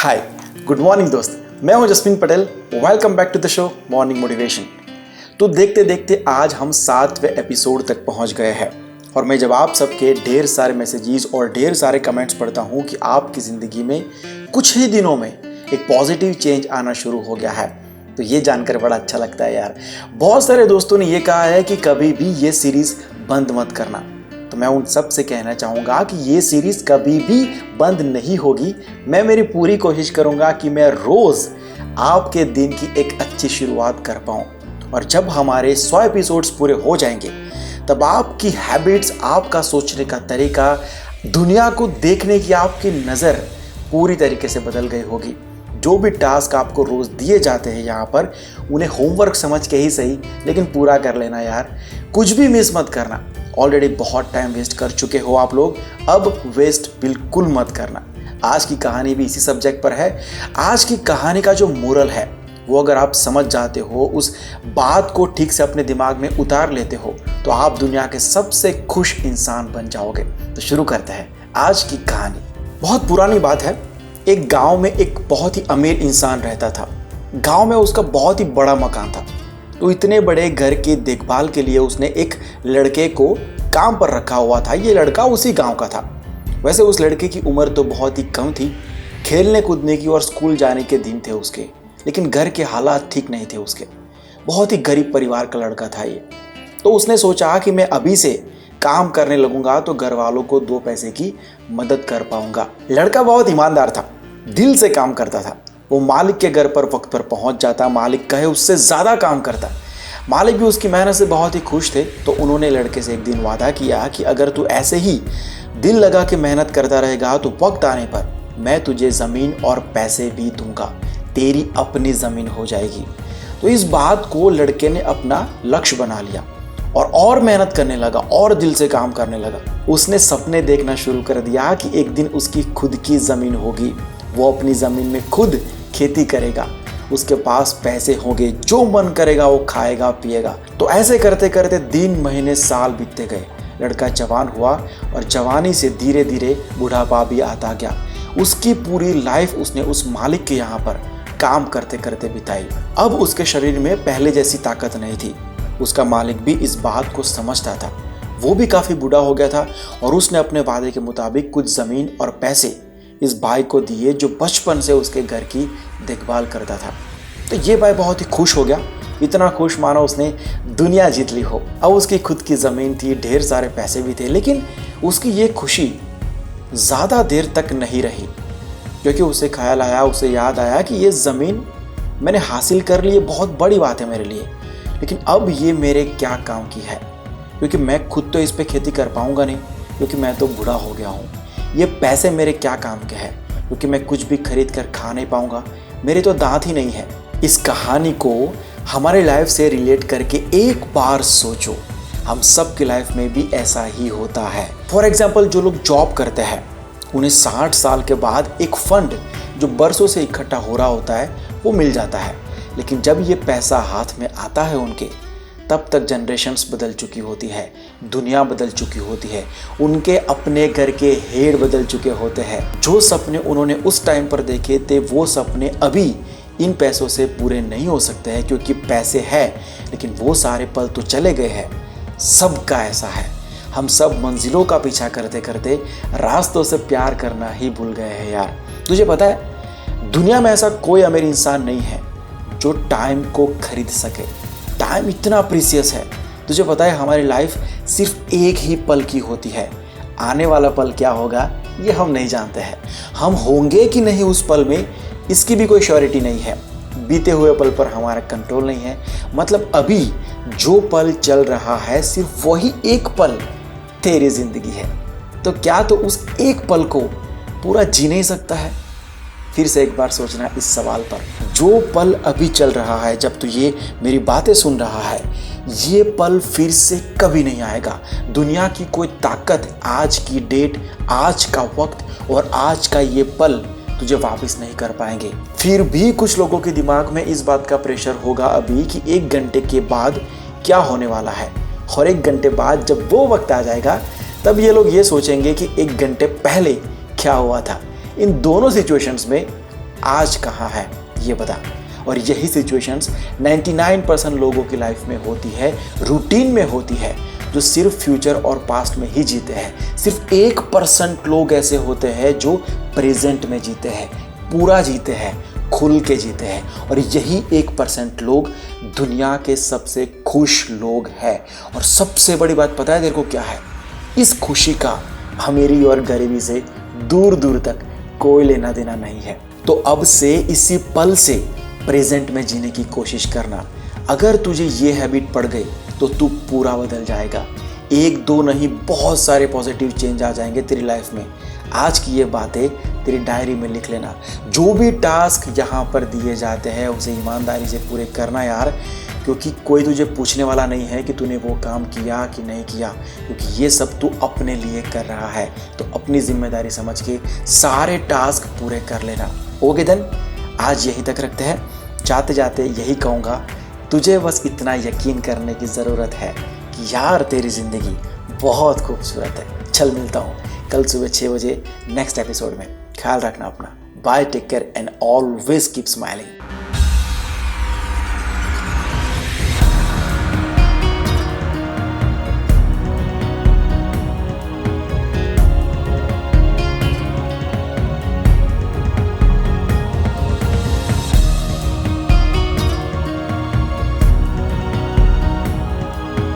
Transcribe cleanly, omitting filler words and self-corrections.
हाय, good morning दोस्त। मैं हूं Jasmin Patel. Welcome back to the show morning motivation. तो देखते देखते आज हम 7वें एपिसोड तक पहुंच गए हैं और मैं जब आप सबके ढेर सारे मैसेजेस और ढेर सारे कमेंट्स पढ़ता हूं कि आपकी ज़िंदगी में कुछ ही दिनों में एक पॉजिटिव चेंज आना शुरू हो गया है, तो ये जानकर बड़ा अच्छा लगता है यार। बहुत सारे दोस्तों ने ये कहा है कि कभी भी ये सीरीज़ बंद मत करना, तो मैं उन सब से कहना चाहूँगा कि ये सीरीज़ कभी भी बंद नहीं होगी। मैं मेरी पूरी कोशिश करूँगा कि मैं रोज़ आपके दिन की एक अच्छी शुरुआत कर पाऊँ, और जब हमारे 100 एपिसोड्स पूरे हो जाएंगे तब आपकी हैबिट्स, आपका सोचने का तरीका, दुनिया को देखने की आपकी नज़र पूरी तरीके से बदल गई होगी। जो भी टास्क आपको रोज़ दिए जाते हैं यहाँ पर, उन्हें होमवर्क समझ के ही सही, लेकिन पूरा कर लेना यार। कुछ भी मिस मत करना। ऑलरेडी बहुत टाइम वेस्ट कर चुके हो आप लोग, अब वेस्ट बिल्कुल मत करना। आज की कहानी भी इसी सब्जेक्ट पर है। आज की कहानी का जो मोरल है वो अगर आप समझ जाते हो, उस बात को ठीक से अपने दिमाग में उतार लेते हो, तो आप दुनिया के सबसे खुश इंसान बन जाओगे। तो शुरू करते हैं आज की कहानी। बहुत पुरानी बात है। एक गांव में एक बहुत ही अमीर इंसान रहता था। गांव में उसका बहुत ही बड़ा मकान था। तो इतने बड़े घर की देखभाल के लिए उसने एक लड़के को काम पर रखा हुआ था। ये लड़का उसी गांव का था। वैसे उस लड़के की उम्र तो बहुत ही कम थी। खेलने कूदने की और स्कूल जाने के दिन थे उसके, लेकिन घर के हालात ठीक नहीं थे उसके। बहुत ही गरीब परिवार का लड़का था ये। तो उसने सोचा कि मैं अभी से काम करने लगूंगा तो घर वालों को 2 पैसे की मदद कर पाऊंगा। लड़का बहुत ईमानदार था, दिल से काम करता था। वो मालिक के घर पर वक्त पर पहुंच जाता, मालिक कहे उससे ज़्यादा काम करता। मालिक भी उसकी मेहनत से बहुत ही खुश थे। तो उन्होंने लड़के से एक दिन वादा किया कि अगर तू ऐसे ही दिल लगा के मेहनत करता रहेगा तो वक्त आने पर मैं तुझे ज़मीन और पैसे भी दूंगा, तेरी अपनी ज़मीन हो जाएगी। तो इस बात को लड़के ने अपना लक्ष्य बना लिया और मेहनत करने लगा और दिल से काम करने लगा। उसने सपने देखना शुरू कर दिया कि एक दिन उसकी खुद की ज़मीन होगी, वो अपनी ज़मीन में खुद खेती करेगा, उसके पास पैसे होंगे, जो मन करेगा वो खाएगा पिएगा। तो ऐसे करते करते दिन महीने साल बीतते गए। लड़का जवान हुआ और जवानी से धीरे धीरे बुढ़ापा भी आता गया। उसकी पूरी लाइफ उसने उस मालिक के यहाँ पर काम करते करते बिताई। अब उसके शरीर में पहले जैसी ताकत नहीं थी। उसका मालिक भी इस बात को समझता था। वो भी काफ़ी बूढ़ा हो गया था और उसने अपने वादे के मुताबिक कुछ ज़मीन और पैसे इस भाई को दिए जो बचपन से उसके घर की देखभाल करता था। तो ये भाई बहुत ही खुश हो गया, इतना खुश मानो उसने दुनिया जीत ली हो। अब उसकी खुद की ज़मीन थी, ढेर सारे पैसे भी थे, लेकिन उसकी ये खुशी ज़्यादा देर तक नहीं रही, क्योंकि उसे ख्याल आया, उसे याद आया कि ये ज़मीन मैंने हासिल कर ली, ये बहुत बड़ी बात है मेरे लिए, लेकिन अब ये मेरे क्या काम की है, क्योंकि मैं खुद तो इस पर खेती कर पाऊँगा नहीं, क्योंकि मैं तो बूढ़ा हो गया हूँ। ये पैसे मेरे क्या काम के हैं, क्योंकि मैं कुछ भी खरीद कर खा नहीं पाऊँगा, मेरे तो दांत ही नहीं है। इस कहानी को हमारे लाइफ से रिलेट करके एक बार सोचो, हम सब की लाइफ में भी ऐसा ही होता है। फॉर एग्जाम्पल, जो लोग जॉब करते हैं उन्हें 60 साल के बाद एक फंड जो बरसों से इकट्ठा हो रहा होता है वो मिल जाता है, लेकिन जब ये पैसा हाथ में आता है उनके, तब तक जनरेशन्स बदल चुकी होती है, दुनिया बदल चुकी होती है, उनके अपने घर के हेड बदल चुके होते हैं। जो सपने उन्होंने उस टाइम पर देखे थे वो सपने अभी इन पैसों से पूरे नहीं हो सकते हैं, क्योंकि पैसे हैं, लेकिन वो सारे पल तो चले गए हैं। सबका ऐसा है। हम सब मंजिलों का पीछा करते करते रास्तों से प्यार करना ही भूल गए हैं यार। तुझे पता है, दुनिया में ऐसा कोई अमीर इंसान नहीं है जो टाइम को खरीद सके। टाइम इतना प्रीसियस है। तुझे पता है, हमारी लाइफ सिर्फ एक ही पल की होती है। आने वाला पल क्या होगा ये हम नहीं जानते हैं। हम होंगे कि नहीं उस पल में, इसकी भी कोई श्योरिटी नहीं है। बीते हुए पल पर हमारा कंट्रोल नहीं है। मतलब अभी जो पल चल रहा है सिर्फ वही एक पल तेरी जिंदगी है। तो क्या तो उस एक पल को पूरा जी नहीं सकता है? फिर से एक बार सोचना इस सवाल पर। जो पल अभी चल रहा है, जब तू ये मेरी बातें सुन रहा है, ये पल फिर से कभी नहीं आएगा। दुनिया की कोई ताकत आज की डेट, आज का वक्त और आज का ये पल तुझे वापस नहीं कर पाएंगे। फिर भी कुछ लोगों के दिमाग में इस बात का प्रेशर होगा अभी कि 1 घंटे के बाद क्या होने वाला है, और 1 घंटे बाद जब वो वक्त आ जाएगा तब ये लोग ये सोचेंगे कि 1 घंटे पहले क्या हुआ था। इन दोनों सिचुएशंस में आज कहाँ है ये बता। और यही सिचुएशंस 99% लोगों की लाइफ में होती है, रूटीन में होती है, जो सिर्फ फ्यूचर और पास्ट में ही जीते हैं। सिर्फ 1% लोग ऐसे होते हैं जो प्रेजेंट में जीते हैं, पूरा जीते हैं, खुल के जीते हैं। और यही 1% लोग दुनिया के सबसे खुश लोग हैं। और सबसे बड़ी बात पता है तेरे को क्या है? इस खुशी का अमीरी और गरीबी से दूर दूर तक कोई लेना देना नहीं है। तो अब से इसी पल से प्रेजेंट में जीने की कोशिश करना। अगर तुझे ये हैबिट पड़ गई तो तू पूरा बदल जाएगा। 1-2 नहीं, बहुत सारे पॉजिटिव चेंज आ जाएंगे तेरी लाइफ में। आज की ये बातें तेरी डायरी में लिख लेना। जो भी टास्क यहाँ पर दिए जाते हैं उसे ईमानदारी से पूरे करना यार, क्योंकि कोई तुझे पूछने वाला नहीं है कि तूने वो काम किया कि नहीं किया, क्योंकि ये सब तू अपने लिए कर रहा है। तो अपनी जिम्मेदारी समझ के सारे टास्क पूरे कर लेना। ओके देन, आज यहीं तक रखते हैं। जाते जाते यही कहूँगा, तुझे बस इतना यकीन करने की ज़रूरत है कि यार तेरी ज़िंदगी बहुत खूबसूरत है। चल मिलता हूँ कल सुबह 6 बजे नेक्स्ट एपिसोड में। ख्याल रखना अपना। Bye, take care and always keep smiling.